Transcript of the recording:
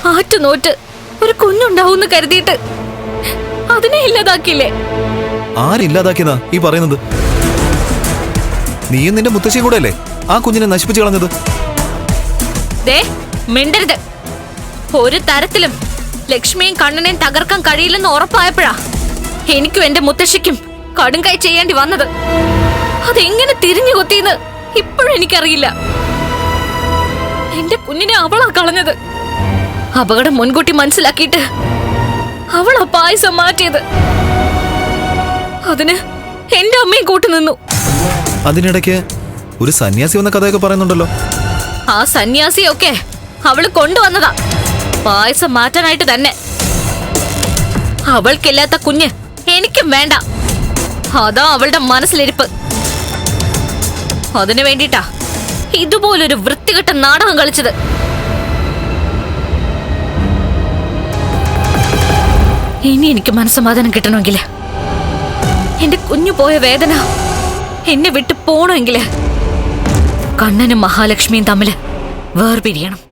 ആറ്റുനോറ്റ് ഒരു കുഞ്ഞുണ്ടാവും കരുതിയിട്ട് അതിനെ ഇല്ലാതാക്കിയില്ലേ? ആരില്ലാതാക്കിയതാ ഈ പറയുന്നത്? നീയും നിന്റെ മുത്തശ്ശിയും കൂടെ അല്ലേ ആ കുഞ്ഞിനെ നശിപ്പിച്ചു കളഞ്ഞത്? മിണ്ടരുത്. ഒരു തരത്തിലും ലക്ഷ്മിയും കണ്ണനെയും തകർക്കാൻ കഴിയില്ലെന്ന് ഉറപ്പായപ്പോഴാ എനിക്കും എന്റെ മുത്തശ്ശിക്കും കടുംകൈ ചെയ്യേണ്ടി വന്നത്. അതെങ്ങനെ തിരിഞ്ഞു കൊത്തിയെന്ന് ഇപ്പോഴും എനിക്കറിയില്ല. എന്റെ കുഞ്ഞിനെ അവളാ കളഞ്ഞത്. അപകടം മുൻകൂട്ടി മനസ്സിലാക്കിയിട്ട് അവളാ പായസം മാറ്റിയത്. അതിന് എന്റെ അമ്മയും കൂട്ടുനിന്നു. അതിനിടയ്ക്ക് ഒരു സന്യാസി വന്ന കഥയൊക്കെ പറയുന്നുണ്ടല്ലോ. ആ സന്യാസിയൊക്കെ അവള് കൊണ്ടുവന്നതാ പായസം മാറ്റാനായിട്ട് തന്നെ. അവൾക്കില്ലാത്ത കുഞ്ഞ് എനിക്കും വേണ്ട. അതാ അവളുടെ മനസ്സിലിരിപ്പ്. അതിനു വേണ്ടിട്ടാ ഇതുപോലൊരു വൃത്തികെട്ട നാടകം കളിച്ചത്. ഇനി എനിക്ക് മനസ്സമാധാനം കിട്ടണമെങ്കിൽ, എന്റെ കുഞ്ഞു പോയ വേദന എന്നെ വിട്ടു പോണമെങ്കിൽ കണ്ണനും മഹാലക്ഷ്മിയും തമ്മില് വേർപിരിയണം.